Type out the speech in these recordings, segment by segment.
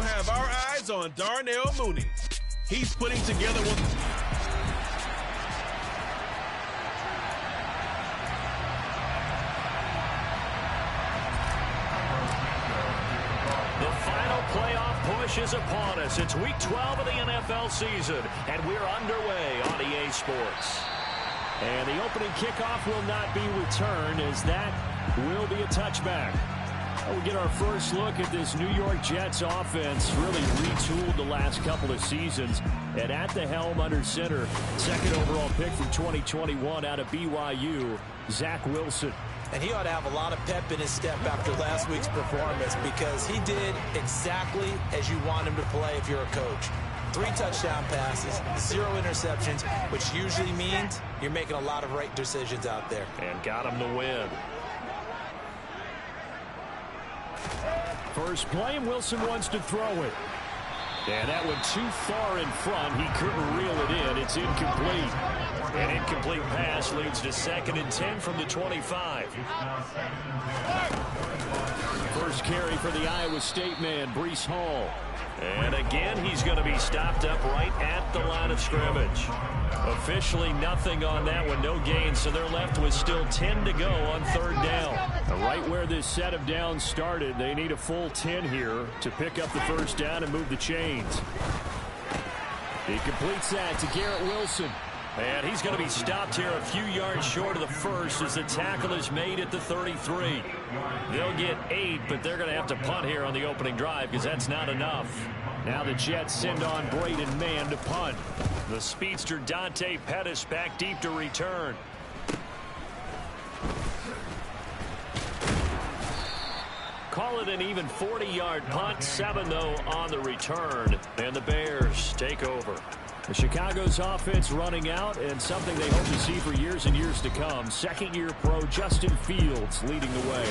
also have our eyes on Darnell Mooney. He's putting together one. The final playoff push is upon us. It's week 12 of the NFL season, and we're underway on EA Sports. And the opening kickoff will not be returned, as that will be a touchback. We'll get our first look at this New York Jets offense, really retooled the last couple of seasons. And at the helm under center, second overall pick from 2021 out of BYU, Zach Wilson. And he ought to have a lot of pep in his step after last week's performance, because he did exactly as you want him to play if you're a coach. 3 touchdown passes, 0 interceptions, which usually means you're making a lot of right decisions out there. And got him to win. First play, and Wilson wants to throw it. And that went too far in front. He couldn't reel it in. It's incomplete. An incomplete pass leads to 2nd and 10 from the 25. First carry for the Iowa State man, Breece Hall. And again, he's going to be stopped up right at the line of scrimmage. Officially nothing on that one, no gain, so they're left with still 10 to go on 3rd down. Right where this set of downs started, they need a full 10 here to pick up the first down and move the chains. He completes that to Garrett Wilson. And he's going to be stopped here a few yards short of the first as the tackle is made at the 33. They'll get 8, but they're going to have to punt here on the opening drive because that's not enough. Now the Jets send on Braden Mann to punt. The speedster Dante Pettis back deep to return. Call it an even 40-yard punt, 7 though on the return, and the Bears take over. The Chicago's offense running out, and something they hope to see for years and years to come. Second-year pro Justin Fields leading the way.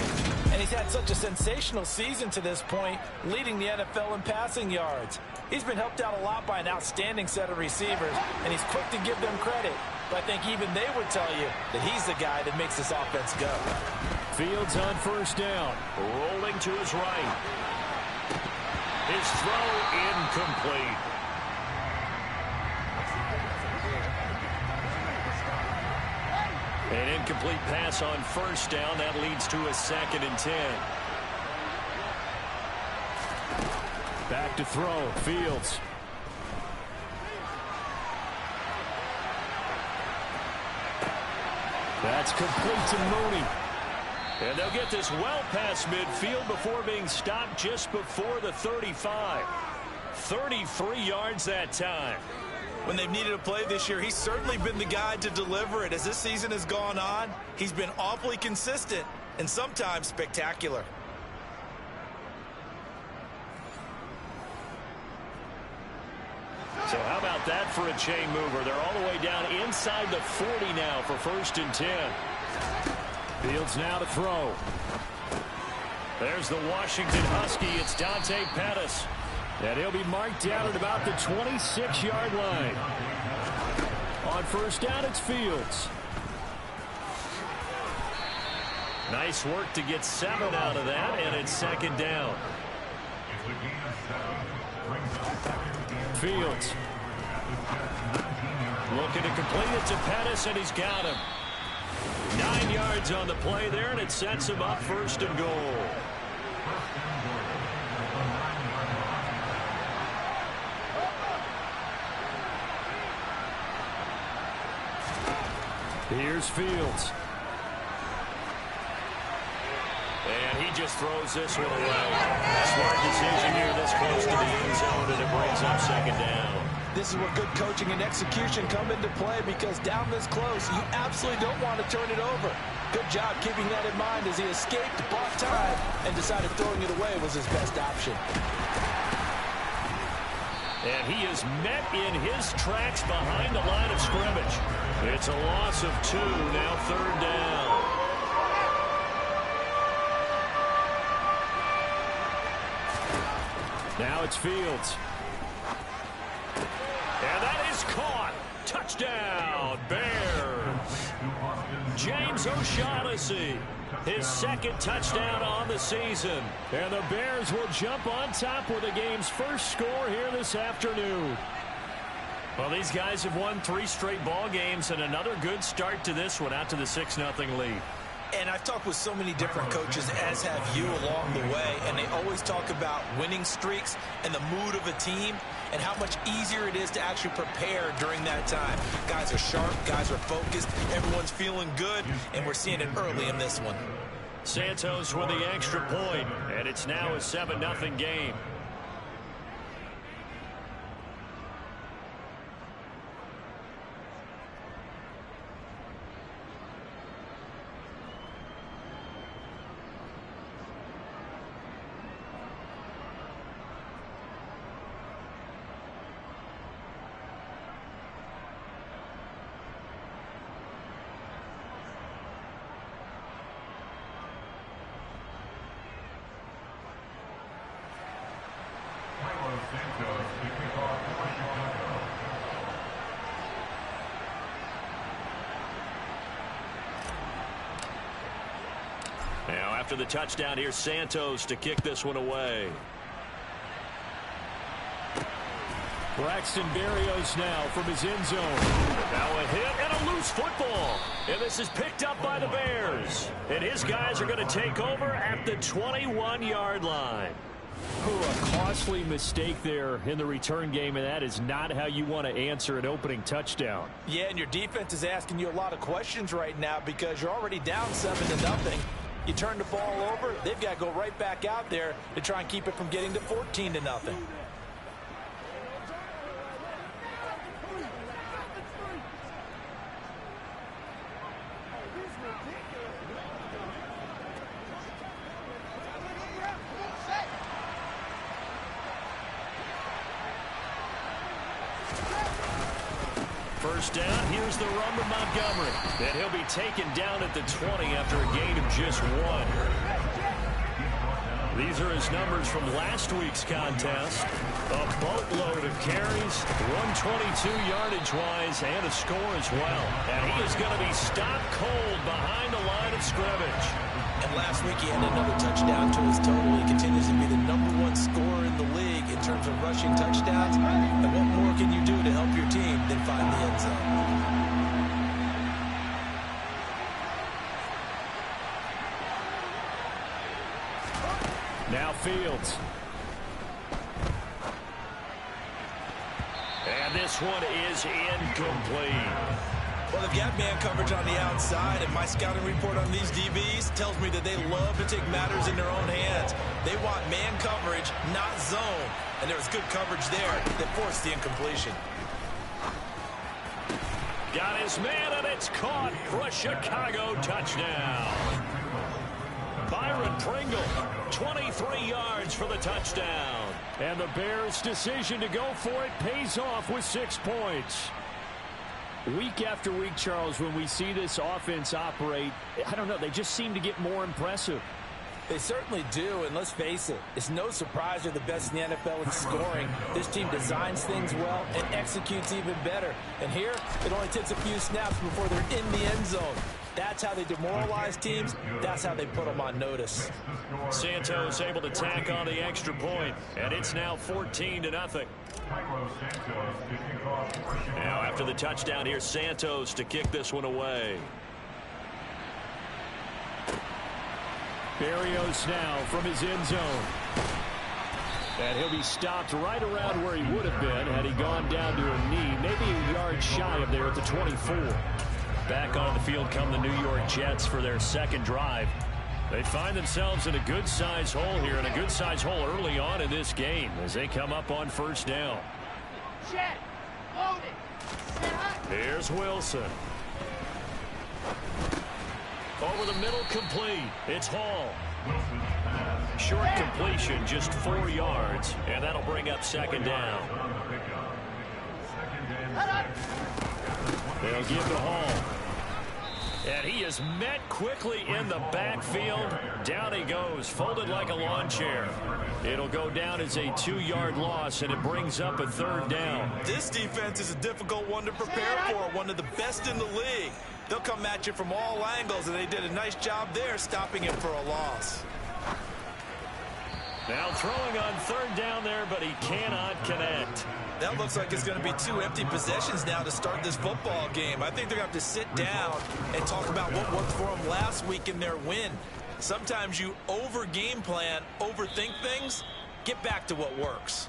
And he's had such a sensational season to this point, leading the NFL in passing yards. He's been helped out a lot by an outstanding set of receivers, and he's quick to give them credit. But I think even they would tell you that he's the guy that makes this offense go. Fields on first down, rolling to his right. His throw incomplete. An incomplete pass on first down. That leads to a 2nd and 10. Back to throw. Fields. That's complete to Mooney. And they'll get this well past midfield before being stopped just before the 35. 33 yards that time. When they've needed a play this year, he's certainly been the guy to deliver it. As this season has gone on, he's been awfully consistent and sometimes spectacular. So how about that for a chain mover? They're all the way down inside the 40 now for 1st and 10. Fields now to throw. There's the Washington Husky. It's Dante Pettis. And he'll be marked down at about the 26-yard line. On first down, it's Fields. Nice work to get 7 out of that, and it's 2nd down. Fields. Looking to complete it to Pettis, and he's got him. 9 yards on the play there, and it sets him up 1st and goal. Here's Fields. And he just throws this one away. Smart decision here this close to the end zone, and it brings up 2nd down. This is where good coaching and execution come into play, because down this close, you absolutely don't want to turn it over. Good job keeping that in mind as he escaped, bought time, and decided throwing it away was his best option. And he is met in his tracks behind the line of scrimmage. It's a loss of 2, now 3rd down. Now it's Fields. And that is caught. Touchdown, Bears. James O'Shaughnessy. His second touchdown on the season. And the Bears will jump on top with the game's first score here this afternoon. Well, these guys have won 3 straight ball games and another good start to this one out to the 6-0 lead. And I've talked with so many different coaches, as have you along the way, and they always talk about winning streaks and the mood of a team and how much easier it is to actually prepare during that time. Guys are sharp, guys are focused, everyone's feeling good, and we're seeing it early in this one. Santos with the extra point, and it's now a 7-0 game. Now after the touchdown, here's Santos to kick this one away. Braxton Berrios now from his end zone. Now a hit and a loose football. And this is picked up by the Bears. And his guys are going to take over at the 21-yard line. A costly mistake there in the return game, and that is not how you want to answer an opening touchdown. Yeah, and your defense is asking you a lot of questions right now because you're already down 7-0. You turn the ball over, they've got to go right back out there to try and keep it from getting to 14-0. First down, here's the run to Montgomery. And he'll be taken down at the 20 after a gain of just 1. These are his numbers from last week's contest. A boatload of carries, 122 yardage-wise, and a score as well. And he is going to be stopped cold behind the line of scrimmage. And last week he had another touchdown to his total. He continues to be the #1 scorer in the league in terms of rushing touchdowns. And what more can you do to help your team than find the end zone? Now Fields. And this one is incomplete. Well, they've got man coverage on the outside, and my scouting report on these DBs tells me that they love to take matters in their own hands. They want man coverage, not zone. And there was good coverage there that forced the incompletion. Got his man, and it's caught for a Chicago touchdown. Byron Pringle, 23 yards for the touchdown. And the Bears' decision to go for it pays off with 6 points. Week after week, Charles, when we see this offense operate, I don't know, they just seem to get more impressive. They certainly do, and let's face it, it's no surprise they're the best in the NFL in scoring. This team designs things well and executes even better. And here, it only takes a few snaps before they're in the end zone. That's how they demoralize teams. That's how they put them on notice. Santos able to tack on the extra point, and it's now 14-0. Now after the touchdown, here's Santos to kick this one away. Berrios now from his end zone. And he'll be stopped right around where he would have been had he gone down to a knee, maybe a yard shy of there at the 24. Back on the field come the New York Jets for their second drive. They find themselves in a good-sized hole here, and a good-sized hole early on in this game as they come up on first down. Here's Wilson. Over the middle, complete. It's Hall. Short completion, just 4 yards, and that'll bring up second down. They'll give to Hall. And he is met quickly in the backfield. Down he goes, folded like a lawn chair. It'll go down as a 2-yard loss, and it brings up a 3rd down. This defense is a difficult one to prepare for, one of the best in the league. They'll come at you from all angles, and they did a nice job there stopping him for a loss. Now throwing on 3rd down there, but he cannot connect. That looks like it's going to be 2 empty possessions now to start this football game. I think they're going to have to sit down and talk about what worked for them last week in their win. Sometimes you over-game plan, overthink things. Get back to what works.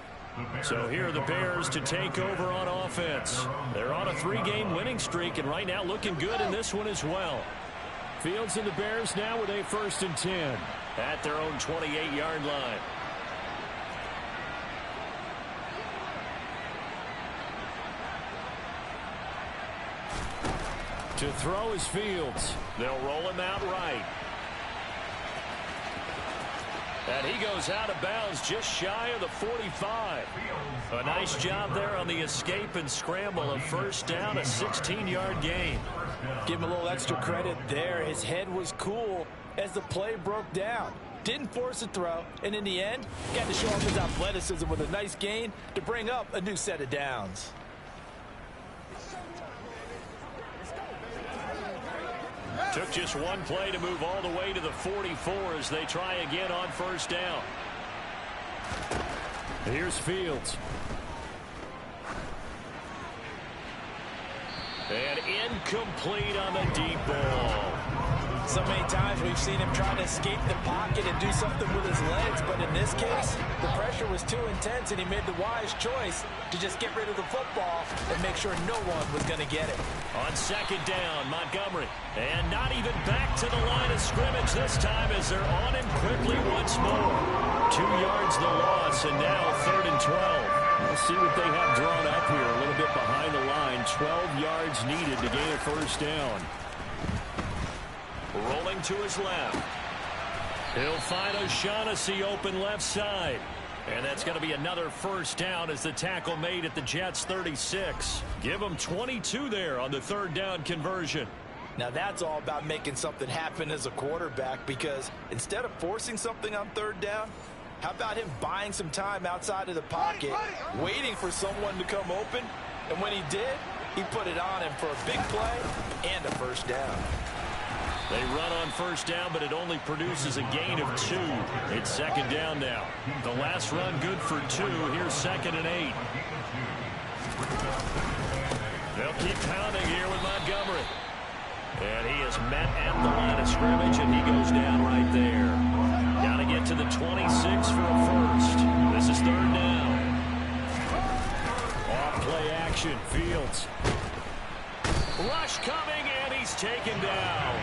So here are the Bears to take over on offense. They're on a 3-game winning streak, and right now looking good in this one as well. Fields and the Bears now with a 1st and 10 at their own 28-yard line. To throw is Fields. They'll roll him out right. And he goes out of bounds just shy of the 45. A nice job there on the escape and scramble. A 1st down, a 16-yard gain. Give him a little extra credit there. His head was cool as the play broke down. Didn't force a throw, and in the end, got to show off his athleticism with a nice gain to bring up a new set of downs. Took just one play to move all the way to the 44 as they try again on 1st down. Here's Fields. And incomplete on the deep ball. So many times we've seen him try to escape the pocket and do something with his legs, but in this case, the pressure was too intense and he made the wise choice to just get rid of the football and make sure no one was going to get it. On 2nd down, Montgomery. And not even back to the line of scrimmage this time as they're on him quickly once more. 2 yards the loss, and now 3rd and 12. We'll see what they have drawn up here a little bit behind the line. 12 yards needed to gain a 1st down. Rolling to his left. He'll find O'Shaughnessy open left side. And that's going to be another 1st down as the tackle made at the Jets' 36. Give them 22 there on the 3rd down conversion. Now that's all about making something happen as a quarterback, because instead of forcing something on 3rd down, how about him buying some time outside of the pocket, waiting for someone to come open, and when he did, he put it on him for a big play and a 1st down. They run on 1st down, but it only produces a gain of 2. It's 2nd down now. The last run good for 2. Here's 2nd and 8. They'll keep pounding here with Montgomery. And he is met at the line of scrimmage, and he goes down right there. Got to get to the 26 for a 1st. This is 3rd down. Off play action, Fields. Rush coming, and he's taken down.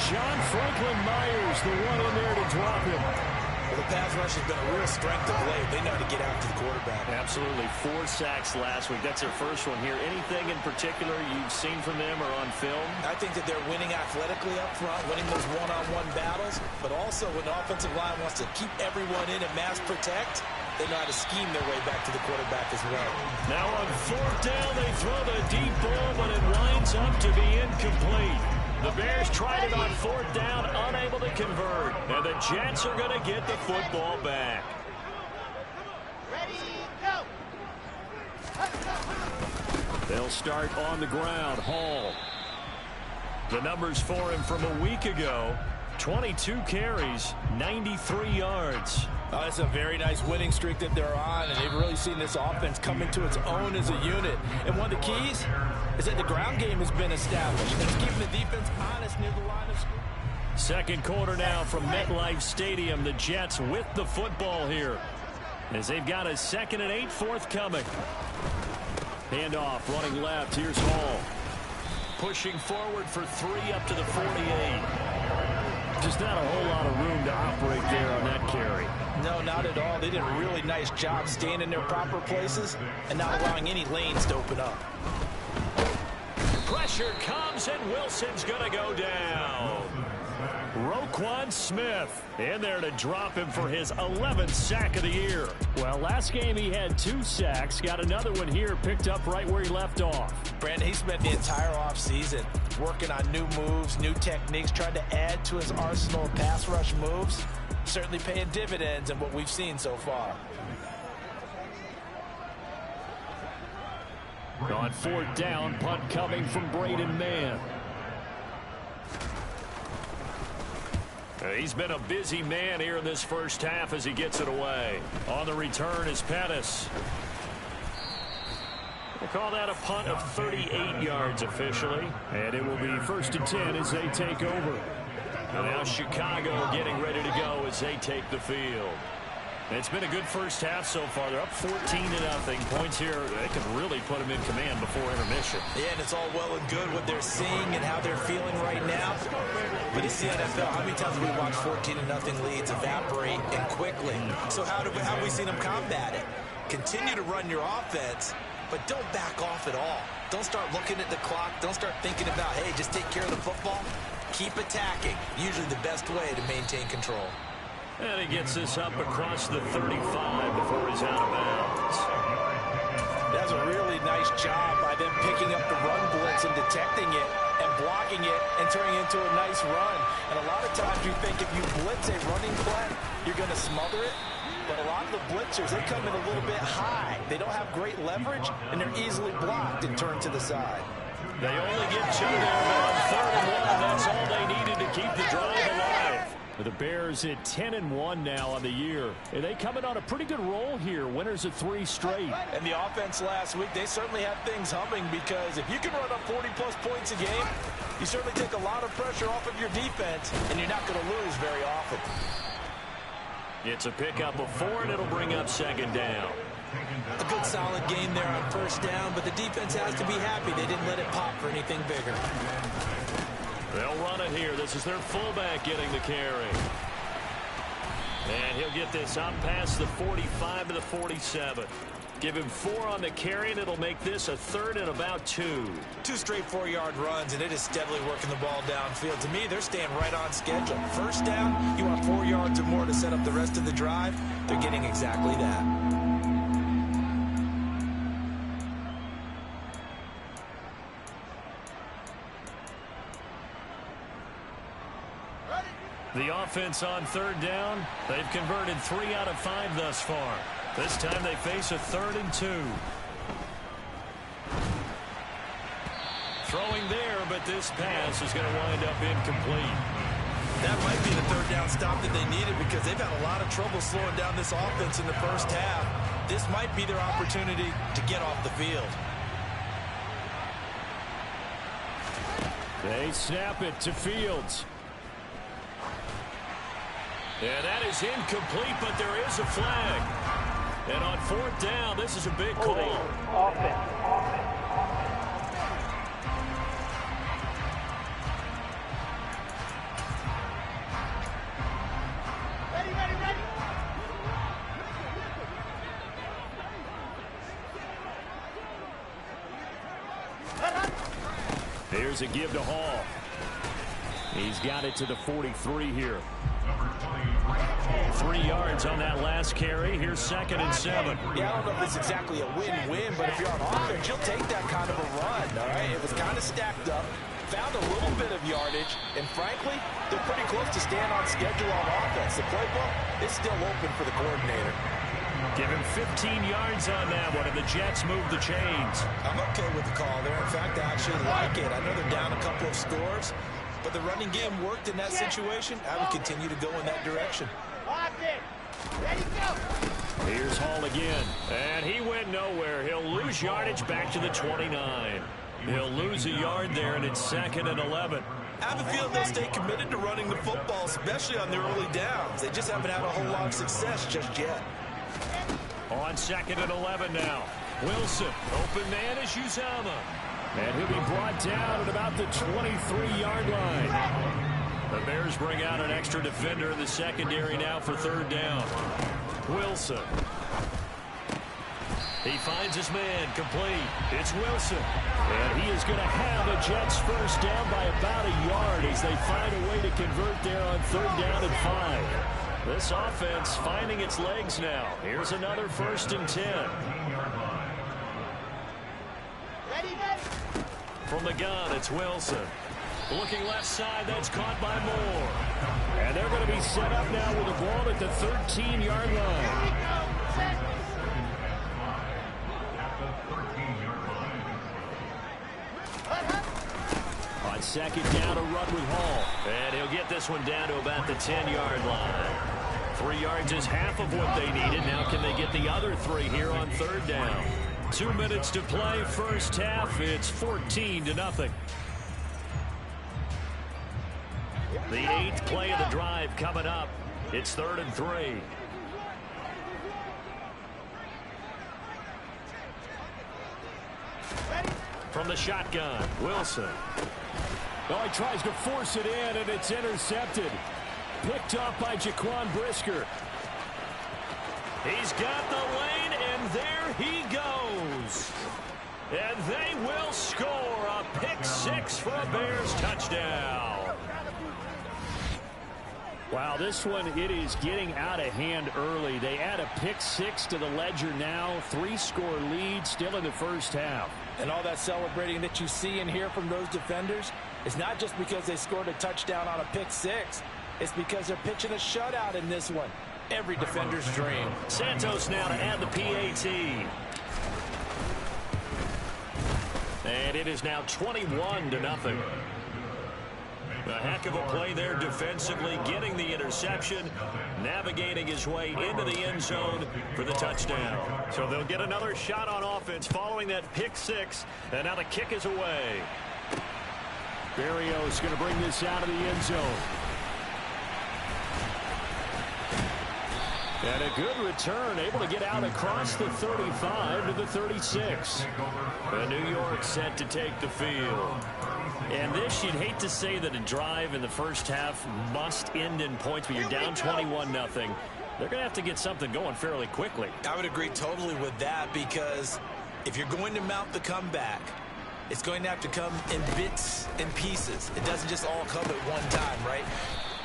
John Franklin Myers, the one in there to drop him. Well, the pass rush has been a real strength of late. They know how to get out to the quarterback. Absolutely. 4 sacks last week. That's their first one here. Anything in particular you've seen from them or on film? I think that they're winning athletically up front, winning those one-on-one battles, but also when the offensive line wants to keep everyone in and mass protect, they know how to scheme their way back to the quarterback as well. Now on 4th down, they throw the deep ball, but it winds up to be incomplete. The Bears tried it on 4th down, unable to convert. And the Jets are going to get the football back. Ready, go! They'll start on the ground. Hall. The numbers for him from a week ago. 22 carries, 93 yards. Oh, that's a very nice winning streak that they're on, and they've really seen this offense come into its own as a unit. And one of the keys is that the ground game has been established, and it's keeping the defense honest near the line of scrimmage. 2nd quarter now from MetLife Stadium. The Jets with the football here as they've got a 2nd and 8 forthcoming. Handoff, running left. Here's Hall. Pushing forward for 3 up to the 48. Just not a whole lot of room to operate there on that carry. No, not at all. They did a really nice job staying in their proper places and not allowing any lanes to open up. Pressure comes, and Wilson's going to go down. Roquan Smith in there to drop him for his 11th sack of the year. Well, last game he had 2 sacks. Got another one here, picked up right where he left off. Brandon, he spent the entire offseason working on new moves, new techniques, trying to add to his arsenal of pass rush moves. Certainly paying dividends in what we've seen so far. On 4th down, punt coming from Braden Mann. He's been a busy man here in this first half as he gets it away. On the return is Pettis. We'll call that a punt of 38 yards officially. And it will be 1st and 10 as they take over. And now Chicago getting ready to go as they take the field. It's been a good first half so far. They're up 14-0. Points here, they can really put them in command before intermission. Yeah, and it's all well and good what they're seeing and how they're feeling right now. But it's the NFL. How many times have we watched 14-0 leads evaporate and quickly? So how have we seen them combat it? Continue to run your offense, but don't back off at all. Don't start looking at the clock. Don't start thinking about, hey, just take care of the football. Keep attacking. Usually the best way to maintain control. And he gets this up across the 35 before he's out of bounds. That's a really nice job by them picking up the run blitz and detecting it and blocking it and turning it into a nice run. And a lot of times you think if you blitz a running play, you're going to smother it. But a lot of the blitzers, they come in a little bit high. They don't have great leverage, and they're easily blocked and turned to the side. They only get 2 there, but on 3rd and 1, that's all they needed to keep the drive alive. The Bears at 10-1 now on the year. And they coming on a pretty good roll here. Winners of 3 straight. And the offense last week, they certainly had things humming because if you can run up 40-plus points a game, you certainly take a lot of pressure off of your defense, and you're not going to lose very often. It's a pickup of 4, and it'll bring up 2nd down. A good solid game there on 1st down, but the defense has to be happy they didn't let it pop for anything bigger. They'll run it here. This is their fullback getting the carry. And he'll get this up past the 45 to the 47. Give him 4 on the carry, and it'll make this a 3rd and about 2. 2 straight 4-yard runs, and it is steadily working the ball downfield. To me, they're staying right on schedule. 1st down, you want 4 yards or more to set up the rest of the drive. They're getting exactly that. The offense on 3rd down, they've converted 3 out of 5 thus far. This time they face a 3rd and 2. Throwing there, but this pass is going to wind up incomplete. That might be the 3rd down stop that they needed because they've had a lot of trouble slowing down this offense in the first half. This might be their opportunity to get off the field. They snap it to Fields. And that is incomplete, but there is a flag. And on 4th down, this is a big call. Offense. Here's a give to Hall. He's got it to the 43 here. 3 yards on that last carry. Here's 2nd and 7. Yeah, I don't know if it's exactly a win-win, but if you're on offense, you'll take that kind of a run, all right? It was kind of stacked up, found a little bit of yardage, and frankly, they're pretty close to staying on schedule on offense. The playbook is still open for the coordinator. Give him 15 yards on that one, and the Jets move the chains. I'm okay with the call there. In fact, I actually like it. I know they're down a couple of scores, but the running game worked in that situation. I would continue to go in that direction. Ready, go. Here's Hall again, and he went nowhere. He'll lose yardage back to the 29. He'll lose a yard there, and it's 2nd and 11. I have a feeling they'll stay committed to running the football, especially on their early downs. They just haven't had a whole lot of success just yet. On 2nd and 11 now. Wilson, open man is Uzomah. And he'll be brought down at about the 23-yard line. The Bears bring out an extra defender in the secondary now for 3rd down. Wilson. He finds his man complete. It's Wilson. And he is going to have a Jets first down by about a yard as they find a way to convert there on 3rd down and 5. This offense finding its legs now. Here's another 1st and 10. From the gun, it's Wilson. Looking left side, that's caught by Moore. And they're going to be set up now with the ball at the 13-yard line. On 2nd down, a run with Hall. And he'll get this one down to about the 10-yard line. 3 yards is half of what they needed. Now can they get the other 3 here on 3rd down? 2 minutes to play, first half. It's 14-0. The 8th play of the drive coming up. It's 3rd and 3. From the shotgun, Wilson. Well, he tries to force it in, and it's intercepted. Picked up by Jaquan Brisker. He's got the lane, and there he goes. And they will score a pick 6 for a Bears touchdown. Wow, this one, it is getting out of hand early. They add a pick 6 to the ledger now. 3-score lead still in the first half. And all that celebrating that you see and hear from those defenders is not just because they scored a touchdown on a pick 6. It's because they're pitching a shutout in this one. Every defender's dream. Santos now to add the PAT. And it is now 21-0. A heck of a play there defensively, getting the interception, navigating his way into the end zone for the touchdown. So they'll get another shot on offense following that pick 6, and now the kick is away. Berrios going to bring this out of the end zone. And a good return, able to get out across the 35 to the 36. And New York set to take the field. And this, you'd hate to say that a drive in the first half must end in points, but you're down 21-0. They're going to have to get something going fairly quickly. I would agree totally with that, because if you're going to mount the comeback, it's going to have to come in bits and pieces. It doesn't just all come at one time, right?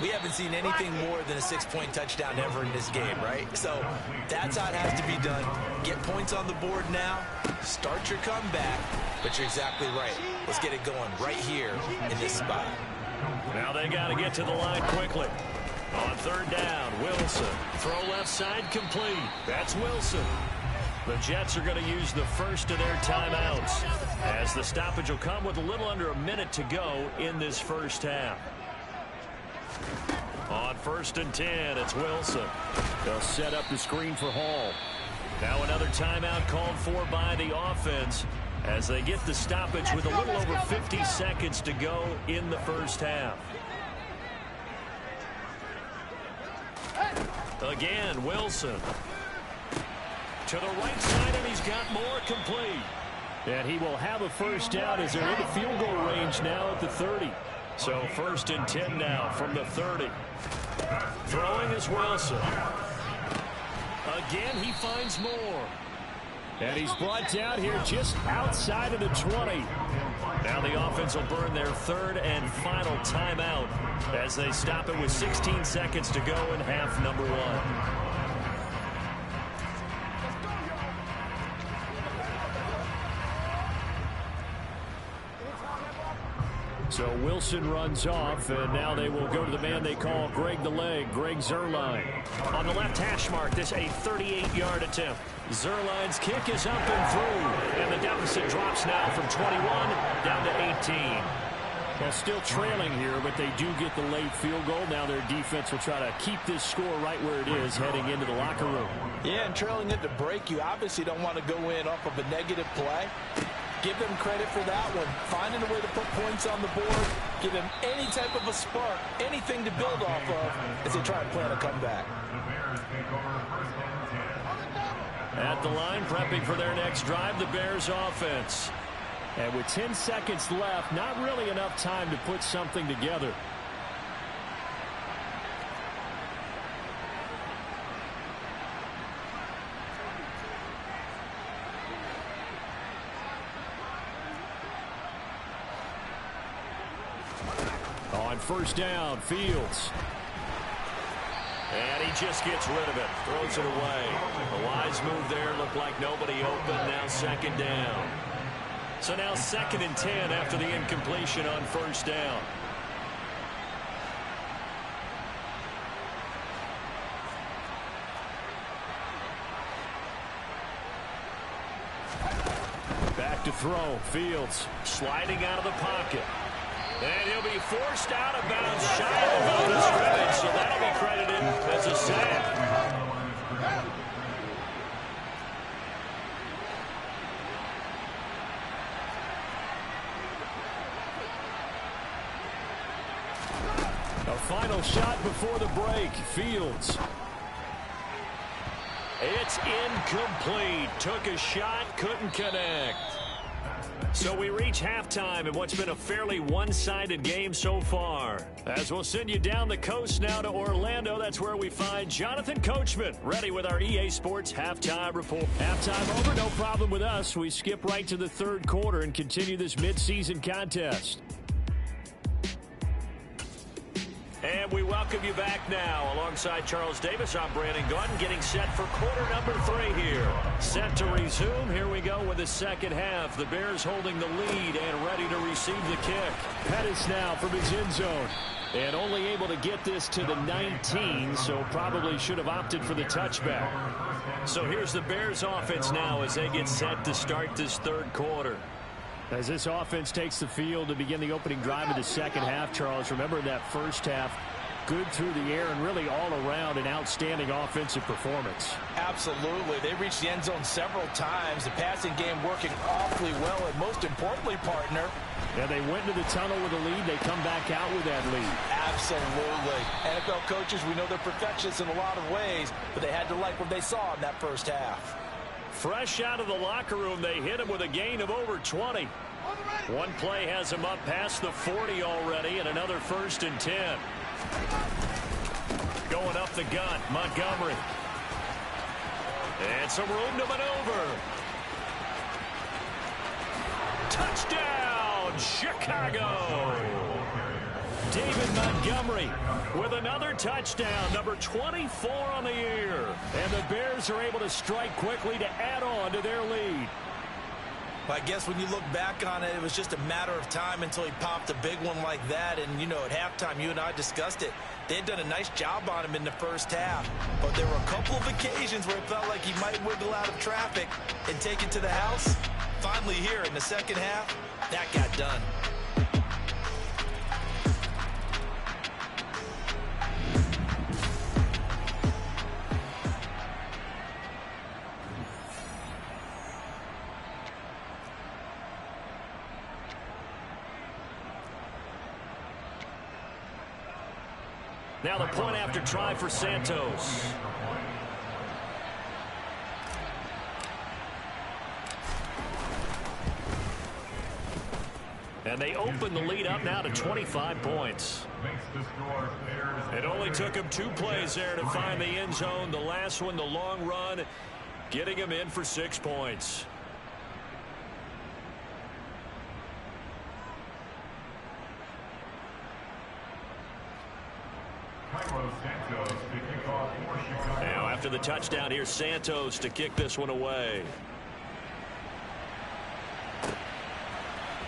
We haven't seen anything more than a 6-point touchdown ever in this game, right? So that's how it has to be done. Get points on the board now. Start your comeback. But you're exactly right. Let's get it going right here in this spot. Now they got to get to the line quickly. On 3rd down, Wilson. Throw left side complete. That's Wilson. The Jets are going to use the first of their timeouts, as the stoppage will come with a little under a minute to go in this first half. On 1st and 10, it's Wilson. They'll set up the screen for Hall. Now another timeout called for by the offense as they get the stoppage with a little over 50 seconds to go in the first half. Again, Wilson. To the right side, and he's got more complete. And he will have a first down as they're in the field goal range now at the 30. So 1st and 10 now from the 30. Throwing is Wilson. Again, he finds more. And he's brought down here just outside of the 20. Now the offense will burn their 3rd and final timeout as they stop it with 16 seconds to go in half number 1. So Wilson runs off, and now they will go to the man they call Greg the Leg, Greg Zuerlein. On the left hash mark, this a 38-yard attempt. Zuerlein's kick is up and through, and the deficit drops now from 21 down to 18. Well, still trailing here, but they do get the late field goal. Now their defense will try to keep this score right where it is heading into the locker room. Yeah, and trailing it to break, you obviously don't want to go in off of a negative play. Give them credit for that one. Finding a way to put points on the board. Give them any type of a spark, anything to build off of as they try and plan a comeback. At the line, prepping for their next drive, the Bears offense. And with 10 seconds left, not really enough time to put something together. first down. Fields. And he just gets rid of it. Throws it away. A wise move there. Looked like nobody open. Now second down. So now 2nd and 10 after the incompletion on first down. Back to throw. Fields Sliding out of the pocket. And he'll be forced out of bounds shy of the line of scrimmage, so that'll be credited as a sack. A final shot before the break. Fields. It's incomplete. Took a shot, couldn't connect. So we reach halftime in what's been a fairly one-sided game so far. As we'll send you down the coast now to Orlando, that's where we find Jonathan Coachman, ready with our EA Sports Halftime Report. Halftime over, no problem with us. We skip right to the third quarter and continue this midseason contest. And we welcome you back now. Alongside Charles Davis, I'm Brandon Gaudin, getting set for quarter number 3 here. Set to resume. Here we go with the second half. The Bears holding the lead and ready to receive the kick. Pettis now from his end zone. And only able to get this to the 19, so probably should have opted for the touchback. So here's the Bears offense now as they get set to start this third quarter. As this offense takes the field to begin the opening drive of the second half, Charles, remember that first half, good through the air and really all around an outstanding offensive performance. Absolutely. They reached the end zone several times. The passing game working awfully well, and most importantly, partner. Yeah, they went into the tunnel with a lead. They come back out with that lead. Absolutely. NFL coaches, we know they're perfectionists in a lot of ways, but they had to like what they saw in that first half. Fresh out of the locker room, they hit him with a gain of over 20. One play has him up past the 40 already, and another 1st and 10. Going up the gut, Montgomery. And some room to maneuver. Touchdown, Chicago! David Montgomery with another touchdown, number 24 on the year. And the Bears are able to strike quickly to add on to their lead. I guess when you look back on it, it was just a matter of time until he popped a big one like that. And, you know, at halftime, you and I discussed it. They had done a nice job on him in the first half. But there were a couple of occasions where it felt like he might wiggle out of traffic and take it to the house. Finally here in the second half, that got done. Now the point after try for Santos. And they open the lead up now to 25 points. It only took him 2 plays there to find the end zone. The last one, the long run, getting him in for 6 points. Now after the touchdown, here's Santos to kick this one away.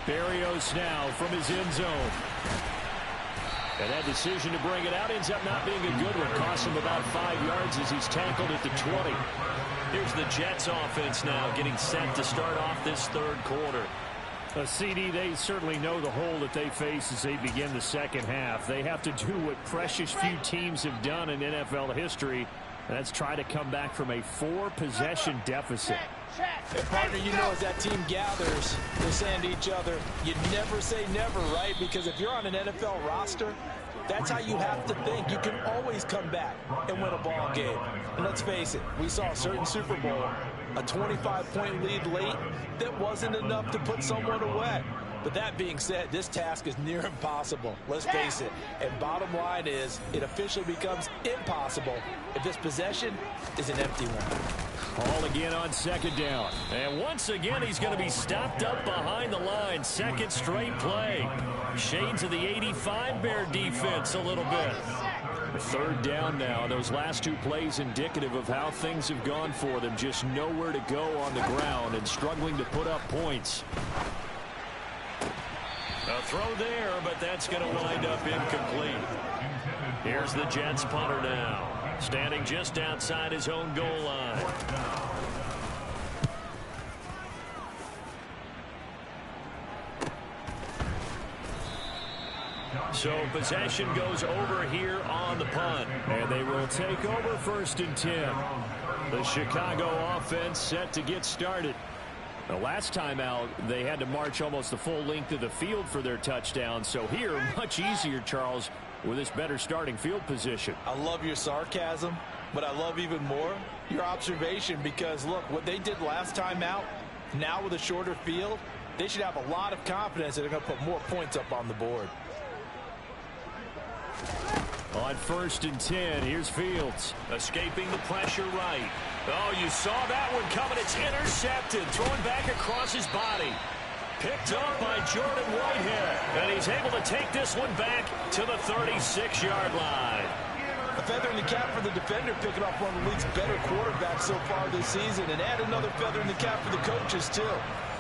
Berrios now from his end zone. And that decision to bring it out ends up not being a good one. Costs him about 5 yards as he's tackled at the 20. Here's the Jets offense now getting set to start off this third quarter. CD, they certainly know the hole that they face as they begin the second half. They have to do what precious few teams have done in NFL history, and that's try to come back from a 4-possession deficit. And partner, you know, as that team gathers, they're saying to each other, you never say never, right? Because if you're on an NFL roster, that's how you have to think. You can always come back and win a ball game. And let's face it, we saw a certain Super Bowl, a 25-point lead late that wasn't enough to put someone away. But that being said, this task is near impossible. Let's face it. And bottom line is, it officially becomes impossible if this possession is an empty one. Hall again on second down. And once again, he's going to be stopped up behind the line. Second straight play. Shades of the 85 Bear defense a little bit. Third down now. Those last two plays indicative of how things have gone for them. Just nowhere to go on the ground and struggling to put up points. A throw there, but that's going to wind up incomplete. Here's the Jets punter now. Standing just outside his own goal line. So possession goes over here on the punt. And they will take over 1st and 10. The Chicago offense set to get started. The last time out, they had to march almost the full length of the field for their touchdown. So here, much easier, Charles, with this better starting field position. I love your sarcasm, but I love even more your observation, because, look, what they did last time out, now with a shorter field, they should have a lot of confidence that they're going to put more points up on the board. On 1st and 10, here's Fields. Escaping the pressure right. Oh, you saw that one coming. It's intercepted. Thrown back across his body. Picked up by Jordan Whitehead. And he's able to take this one back to the 36-yard line. A feather in the cap for the defender, picking off one of the league's better quarterbacks so far this season. And add another feather in the cap for the coaches, too.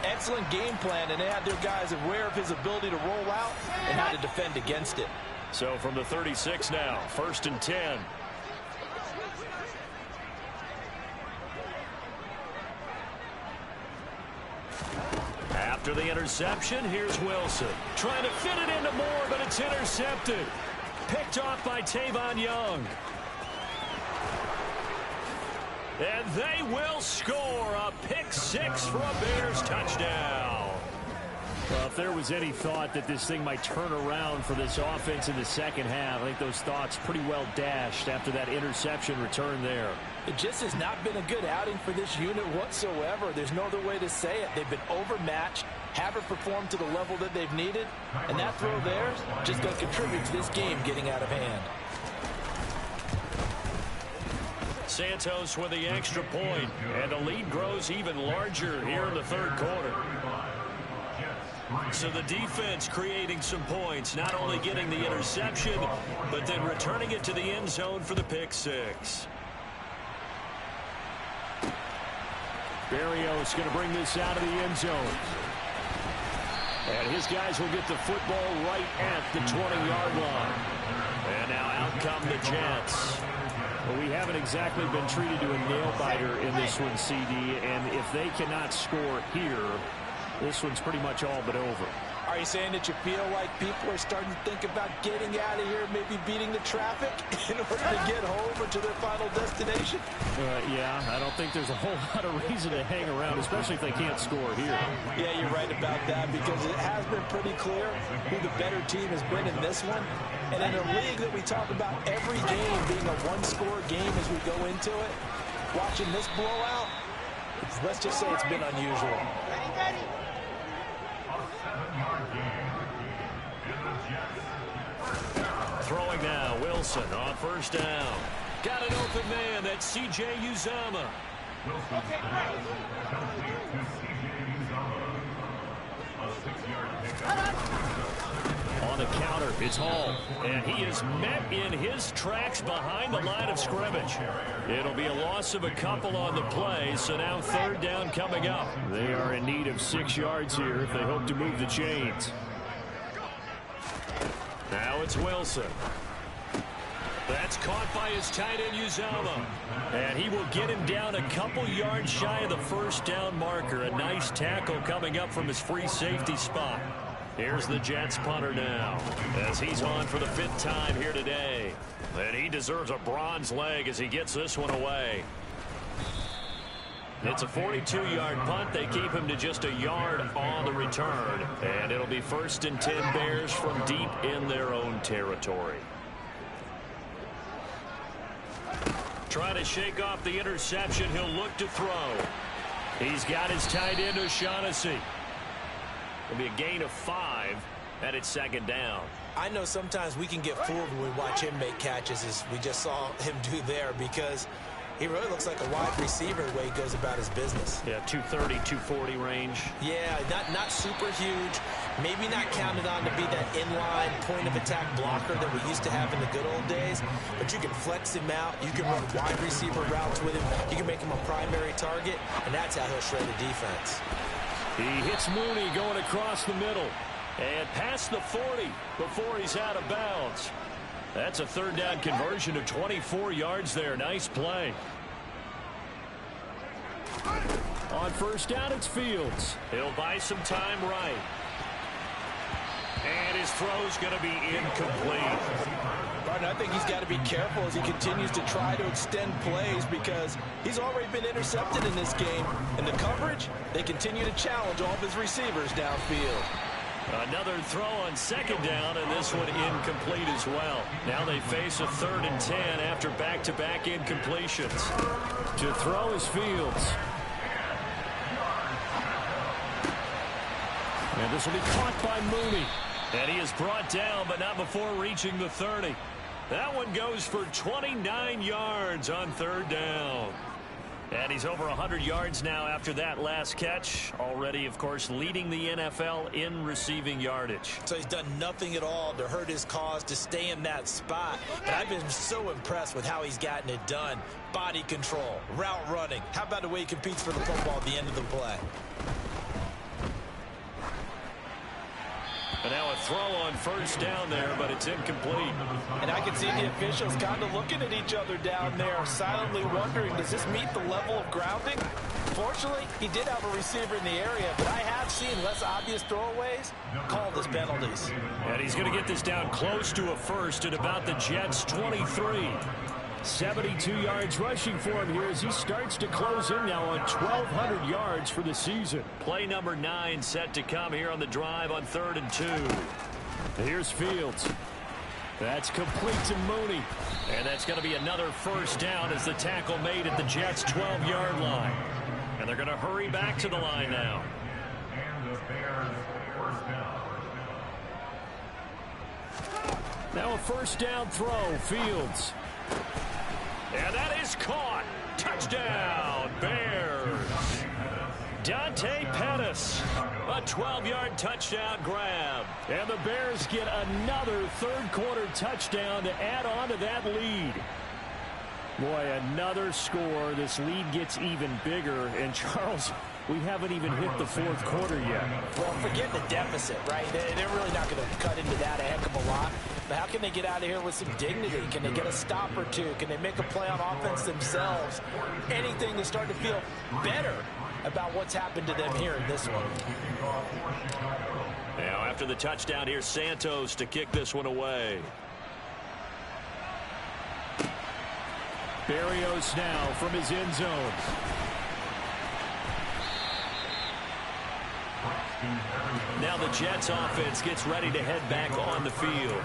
Excellent game plan, and they had their guys aware of his ability to roll out and how to defend against it. So from the 36 now, 1st and 10. After the interception, here's Wilson. Trying to fit it into Moore, but it's intercepted. Picked off by Tavon Young. And they will score a pick 6 for a Bears touchdown. Well, if there was any thought that this thing might turn around for this offense in the second half, I think those thoughts pretty well dashed after that interception return there. It just has not been a good outing for this unit whatsoever. There's no other way to say it. They've been overmatched, haven't performed to the level that they've needed, and that throw there just going to contribute to this game getting out of hand. Santos with the extra point, and the lead grows even larger here in the third quarter. So the defense creating some points, not only getting the interception, but then returning it to the end zone for the pick 6. Berrios going to bring this out of the end zone. And his guys will get the football right at the 20-yard line. And now out come the Jets. Well, we haven't exactly been treated to a nail-biter in this one, CD, and if they cannot score here, this one's pretty much all but over. Are you saying that you feel like people are starting to think about getting out of here, maybe beating the traffic in order to get home or to their final destination? Yeah, I don't think there's a whole lot of reason to hang around, especially if they can't score here. Yeah, you're right about that, because it has been pretty clear who the better team has been in this one. And in a league that we talk about every game being a one-score game as we go into it, watching this blowout, let's just say it's been unusual. Throwing now, Wilson on 1st down. Got an open man, that's C.J. Uzomah. On the counter, it's Hall. And he is met in his tracks behind the line of scrimmage. It'll be a loss of a couple on the play, so now 3rd down coming up. They are in need of 6 yards here if they hope to move the chains. Now it's Wilson. That's caught by his tight end, Uzomah. And he will get him down a couple yards shy of the 1st down marker. A nice tackle coming up from his free safety spot. Here's the Jets punter now, as he's on for the 5th time here today. And he deserves a bronze leg as he gets this one away. It's a 42-yard punt. They keep him to just a yard on the return. And it'll be 1st and 10 Bears from deep in their own territory. Trying to shake off the interception. He'll look to throw. He's got his tight end, O'Shaughnessy. It'll be a gain of 5, and it's 2nd down. I know sometimes we can get fooled when we watch him make catches, as we just saw him do there, because He really looks like a wide receiver the way he goes about his business. Yeah, 230, 240 range. Yeah, not super huge. Maybe not counted on to be that inline point-of-attack blocker that we used to have in the good old days. But you can flex him out. You can run wide receiver routes with him. You can make him a primary target, and that's how he'll shred the defense. He hits Mooney going across the middle. And past the 40 before he's out of bounds. That's a third down conversion of 24 yards there. Nice play. On first down, it's Fields. He'll buy some time right. And his throw's going to be incomplete. Martin, I think he's got to be careful as he continues to try to extend plays because he's already been intercepted in this game. And the coverage, they continue to challenge all of his receivers downfield. Another throw on second down, and this one incomplete as well. Now they face a 3rd and 10 after back-to-back incompletions. To throw is Fields. And this will be caught by Mooney. And he is brought down, but not before reaching the 30. That one goes for 29 yards on 3rd down. And he's over 100 yards now after that last catch. Already, of course, leading the NFL in receiving yardage. So he's done nothing at all to hurt his cause to stay in that spot. But I've been so impressed with how he's gotten it done. Body control, route running. How about the way he competes for the football at the end of the play? And now a throw on first down there, but it's incomplete. And I can see the officials kind of looking at each other down there, silently wondering, does this meet the level of grounding? Fortunately, he did have a receiver in the area, but I have seen less obvious throwaways called as penalties. And he's going to get this down close to a first at about the Jets' 23. 72 yards rushing for him here as he starts to close in now on 1,200 yards for the season. Play number 9 set to come here on the drive on 3rd and 2. Here's Fields. That's complete to Mooney. And that's going to be another first down as the tackle made at the Jets' 12-yard line. And they're going to hurry back to the line now. Now a first down throw, Fields. And that is caught. Touchdown, Bears. Dante Pettis. A 12-yard touchdown grab. And the Bears get another third-quarter touchdown to add on to that lead. Boy, another score. This lead gets even bigger. And, Charles, we haven't even hit the fourth quarter yet. Well, forget the deficit, right? They're really not going to cut into that a heck of a lot. But how can they get out of here with some dignity? Can they get a stop or two? Can they make a play on offense themselves? Anything to start to feel better about what's happened to them here in this one. Now, after the touchdown, here's Santos to kick this one away. Berrios now from his end zone. Now the Jets offense gets ready to head back on the field.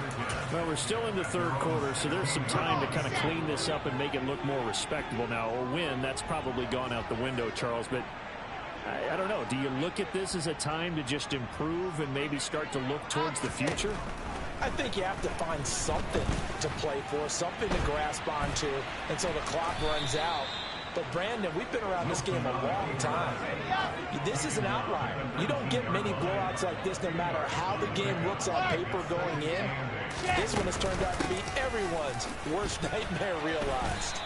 Well, we're still in the third quarter, so there's some time to kind of clean this up and make it look more respectable now. A win, that's probably gone out the window, Charles, but I don't know. Do you look at this as a time to just improve and maybe start to look towards the future? I think you have to find something to play for, something to grasp onto until the clock runs out. But, Brandon, we've been around this game a long time. This is an outlier. You don't get many blowouts like this no matter how the game looks on paper going in. This one has turned out to be everyone's worst nightmare realized.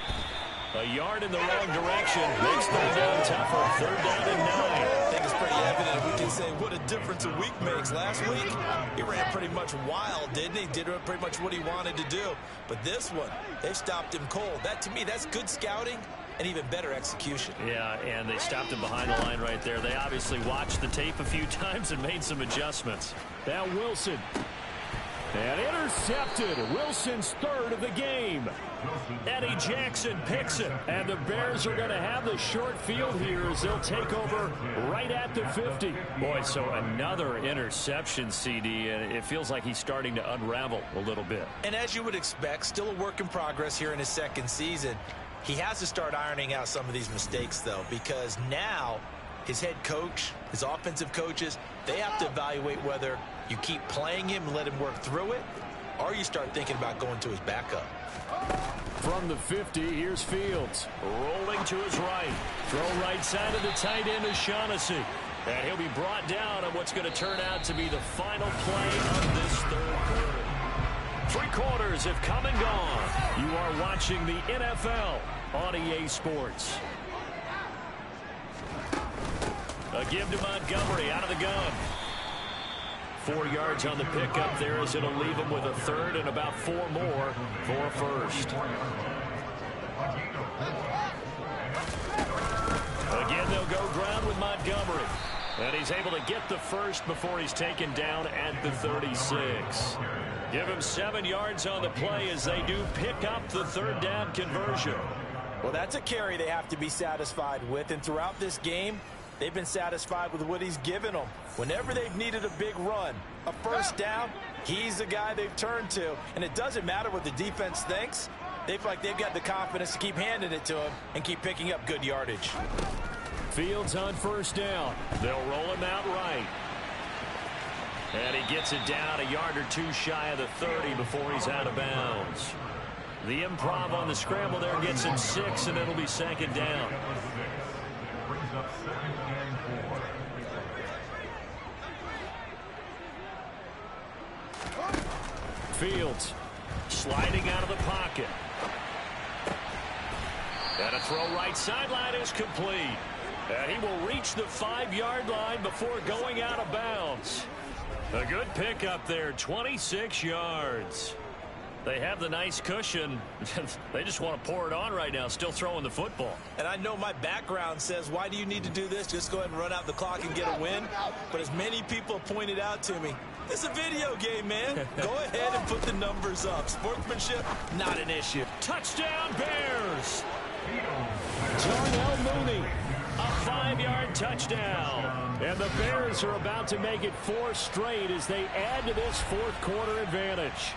A yard in the wrong direction makes third down tougher. 3rd down and 9. I think it's pretty evident. We can say what a difference a week makes. Last week, he ran pretty much wild, didn't he? Did pretty much what he wanted to do. But this one, they stopped him cold. That, to me, that's good scouting and even better execution. Yeah, and they stopped him behind the line right there. They obviously watched the tape a few times and made some adjustments. Now Wilson. And intercepted. Wilson's 3rd of the game. Eddie Jackson picks it. And the Bears are going to have the short field here as they'll take over right at the 50. Boy, so another interception, CD, and it feels like he's starting to unravel a little bit. And as you would expect, still a work in progress here in his second season. He has to start ironing out some of these mistakes, though, because now his head coach, his offensive coaches, they have to evaluate whether you keep playing him and let him work through it, or you start thinking about going to his backup. From the 50, here's Fields. Rolling to his right. Throw right side of the tight end is Shaughnessy. And he'll be brought down on what's going to turn out to be the final play of this third quarter. 3 quarters have come and gone. You are watching the NFL on EA Sports. A give to Montgomery out of the gun. 4 yards on the pickup there as it'll leave him with a third and about 4 more for a first. Again, they'll go ground with Montgomery. And he's able to get the first before he's taken down at the 36. Give him 7 yards on the play as they do pick up the third down conversion. Well, that's a carry they have to be satisfied with. And throughout this game, they've been satisfied with what he's given them. Whenever they've needed a big run, a first down, he's the guy they've turned to. And it doesn't matter what the defense thinks. They feel like they've got the confidence to keep handing it to him and keep picking up good yardage. Fields on first down. They'll roll him out right. And he gets it down a yard or 2 shy of the 30 before he's out of bounds. The improv on the scramble there gets him 6, and it'll be second down. Fields sliding out of the pocket. And a throw right sideline is complete. And he will reach the 5-yard line before going out of bounds. A good pickup there, 26 yards. They have the nice cushion. They just want to pour it on right now, still throwing the football. And I know my background says, why do you need to do this? Just go ahead and run out the clock and get a win. But as many people pointed out to me, it's a video game, man. Go ahead and put the numbers up. Sportsmanship, not an issue. Touchdown, Bears! Darnell Mooney, a 5-yard touchdown. And the Bears are about to make it 4 straight as they add to this fourth quarter advantage.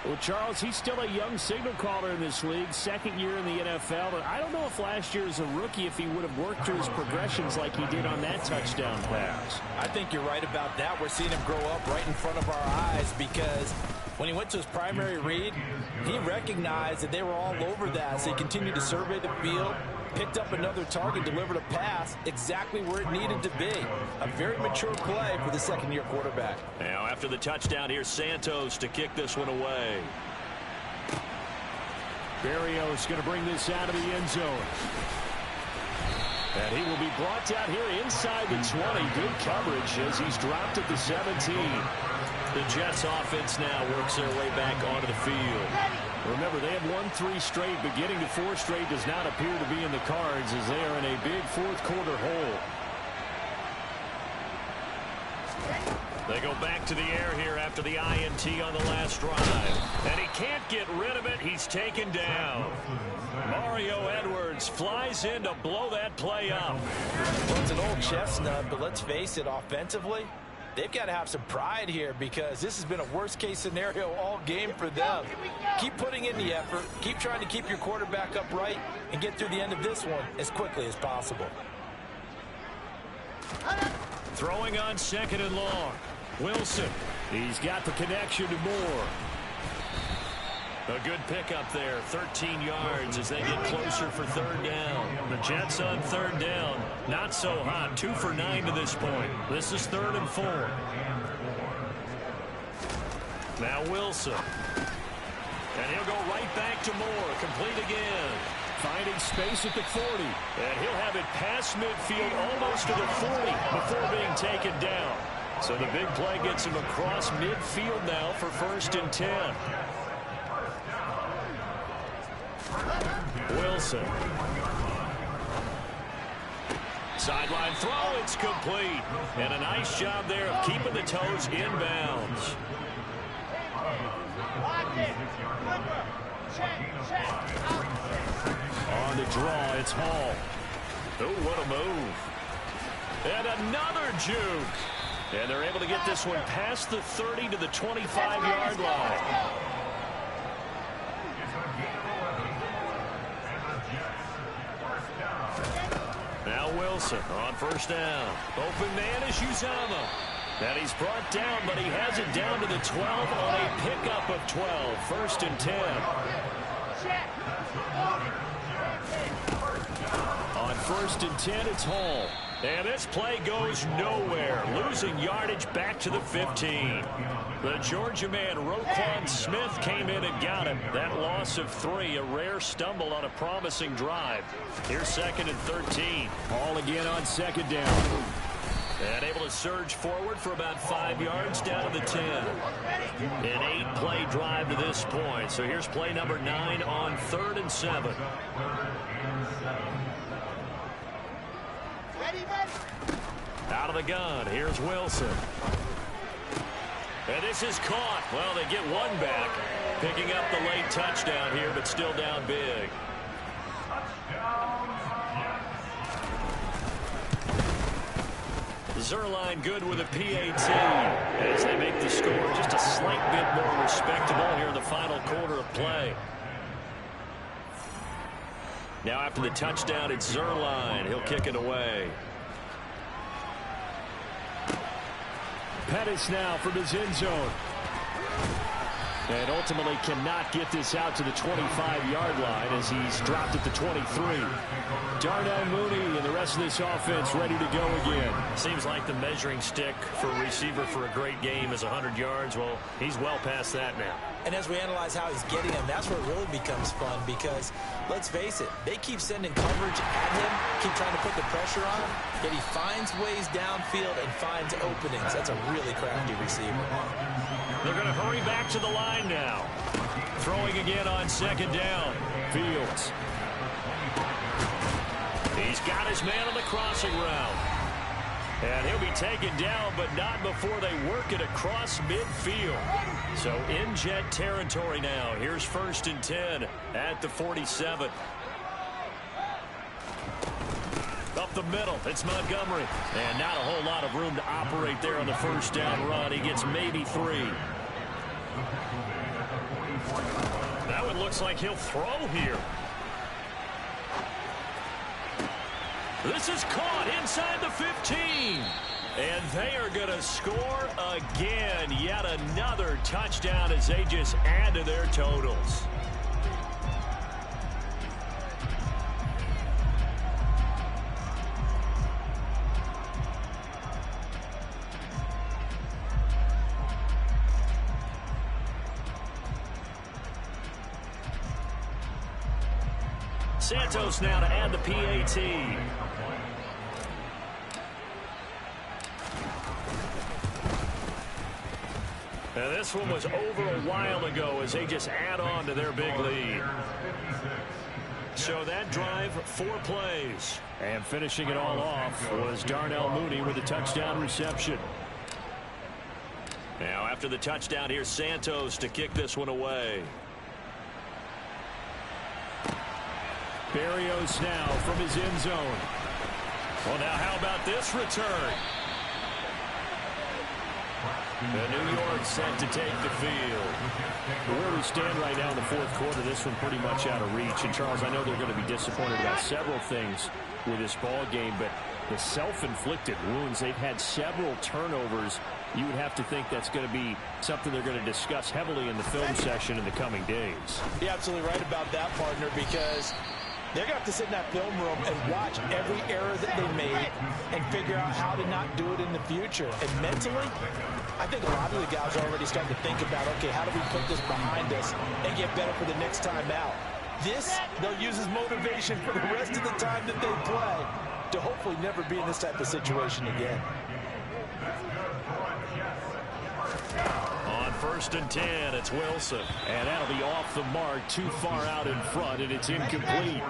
Well, Charles, he's still a young signal caller in this league, 2nd year in the NFL. But I don't know if last year as a rookie, if he would have worked through his progressions like he did on that touchdown pass. I think you're right about that. We're seeing him grow up right in front of our eyes because when he went to his primary read, he recognized that they were all over that. So he continued to survey the field, picked up another target, delivered a pass exactly where it needed to be. A very mature play for the 2nd-year quarterback. Now after the touchdown, here's Santos to kick this one away. Berrios going to bring this out of the end zone. And he will be brought down here inside the 20. Good coverage as he's dropped at the 17. The Jets offense now works their way back onto the field. Remember, they have won 3 straight, but getting to 4 straight does not appear to be in the cards as they are in a big fourth quarter hole. They go back to the air here after the INT on the last drive. And he can't get rid of it. He's taken down. Mario Edwards flies in to blow that play up. Well, it's an old chestnut, but let's face it, offensively, they've got to have some pride here because this has been a worst-case scenario all game for them. Keep putting in the effort. Keep trying to keep your quarterback upright and get through the end of this one as quickly as possible. Throwing on 2nd and long. Wilson. He's got the connection to Moore. A good pickup there, 13 yards as they get closer for 3rd down. The Jets on 3rd down, not so hot, 2 for 9 to this point. This is 3rd and 4. Now Wilson. And he'll go right back to Moore, complete again. Finding space at the 40. And he'll have it past midfield almost to the 40 before being taken down. So the big play gets him across midfield now for 1st and 10. Wilson. Sideline throw, it's complete. And a nice job there of keeping the toes inbounds. On the draw, it's Hall. Oh, what a move. And another juke. And they're able to get this one past the 30 to the 25-yard line. Now Wilson on 1st down. Open man is Uzomah. And he's brought down, but he has it down to the 12 on a pickup of 12. 1st and 10. On 1st and 10, it's Hall. And this play goes nowhere. Losing yardage back to the 15. The Georgia man, Roquan Smith, came in and got him. That loss of 3, a rare stumble on a promising drive. Here's 2nd and 13. Hall again on 2nd down. And able to surge forward for about 5 yards down to the 10. An 8-play drive to this point. So here's play number 9 on 3rd and 7. Out of the gun, here's Wilson. And this is caught. Well, they get one back. Picking up the late touchdown here, but still down big. Zuerlein good with a PAT as they make the score just a slight bit more respectable here in the final quarter of play. Now after the touchdown, it's Zuerlein. He'll kick it away. Pettis now from his end zone. And ultimately cannot get this out to the 25-yard line as he's dropped at the 23. Darnell Mooney and the rest of this offense ready to go again. Seems like the measuring stick for a receiver for a great game is 100 yards. Well, he's well past that now. And as we analyze how he's getting them, that's where it really becomes fun because, let's face it, they keep sending coverage at him, keep trying to put the pressure on him, yet he finds ways downfield and finds openings. That's a really crafty receiver. They're going to hurry back to the line now. Throwing again on 2nd down. Fields. He's got his man on the crossing route. And he'll be taken down, but not before they work it across midfield. So in Jet territory now. Here's 1st and 10 at the 47. Up the middle, it's Montgomery. And not a whole lot of room to operate there on the 1st down run. He gets maybe 3. That one looks like he'll throw here. This is caught inside the 15. And they are going to score again. Yet another touchdown as they just add to their totals. Santos now to add the PAT. Now this one was over a while ago as they just add on to their big lead. So that drive, 4 plays. And finishing it all off was Darnell Mooney with a touchdown reception. Now after the touchdown, here's Santos to kick this one away. Berrios now from his end zone. Well, now how about this return? The New York set to take the field. Where we stand right now in the 4th quarter, this one pretty much out of reach. And, Charles, I know they're going to be disappointed about several things with this ball game, but the self-inflicted wounds, they've had several turnovers. You would have to think that's going to be something they're going to discuss heavily in the film session in the coming days. You're absolutely right about that, partner, because they're going to have to sit in that film room and watch every error that they made and figure out how to not do it in the future. And mentally, I think a lot of the guys are already starting to think about, okay, how do we put this behind us and get better for the next time out? This, they'll use as motivation for the rest of the time that they play to hopefully never be in this type of situation again. On 1st and 10, it's Wilson. And that'll be off the mark, too far out in front, and it's incomplete.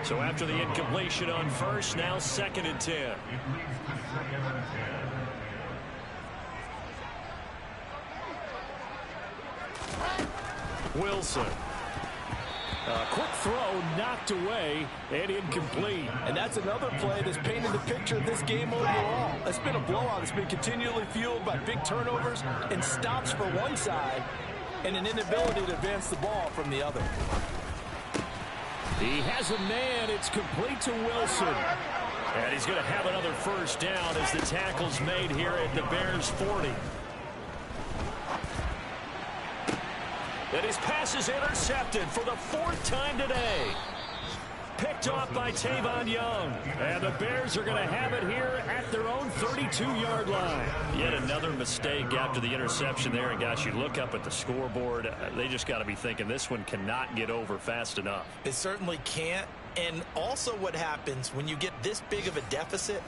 So after the incompletion on 1st, now 2nd and 10. Wilson. A quick throw knocked away and incomplete. And that's another play that's painted the picture of this game overall. It's been a blowout. It's been continually fueled by big turnovers and stops for one side and an inability to advance the ball from the other. He has a man. It's complete to Wilson. And he's going to have another first down as the tackle's made here at the Bears 40. And his pass is intercepted for the 4th time today. Picked off by Tavon Young. And the Bears are going to have it here at their own 32-yard line. Yet another mistake after the interception there. And, guys, you look up at the scoreboard. They just got to be thinking this one cannot get over fast enough. It certainly can't. And also what happens when you get this big of a deficit,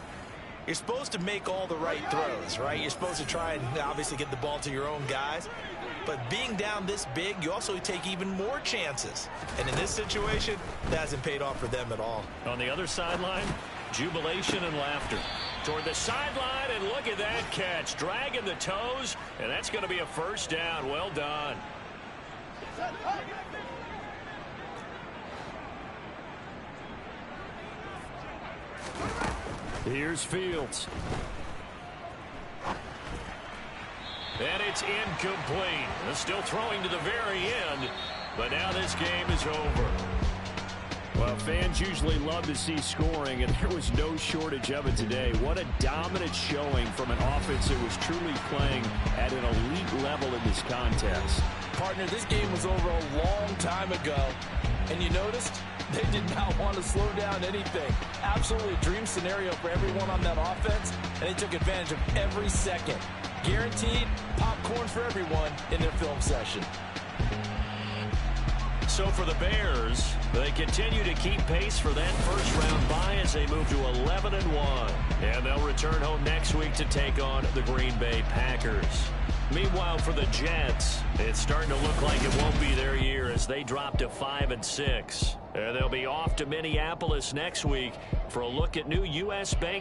you're supposed to make all the right throws, right? You're supposed to try and obviously get the ball to your own guys. But being down this big, you also take even more chances. And in this situation, that hasn't paid off for them at all. On the other sideline, jubilation and laughter. Toward the sideline, and look at that catch. Dragging the toes, and that's going to be a first down. Well done. Here's Fields. And it's incomplete. Still throwing to the very end, but now this game is over. Well, fans usually love to see scoring, and there was no shortage of it today. What a dominant showing from an offense that was truly playing at an elite level in this contest. Partner, this game was over a long time ago, and you noticed they did not want to slow down anything. Absolutely a dream scenario for everyone on that offense, and they took advantage of every second. Guaranteed popcorn for everyone in their film session. So for the Bears, they continue to keep pace for that first-round bye as they move to 11-1. And they'll return home next week to take on the Green Bay Packers. Meanwhile, for the Jets, it's starting to look like it won't be their year as they drop to 5-6. And they'll be off to Minneapolis next week for a look at new U.S. Bank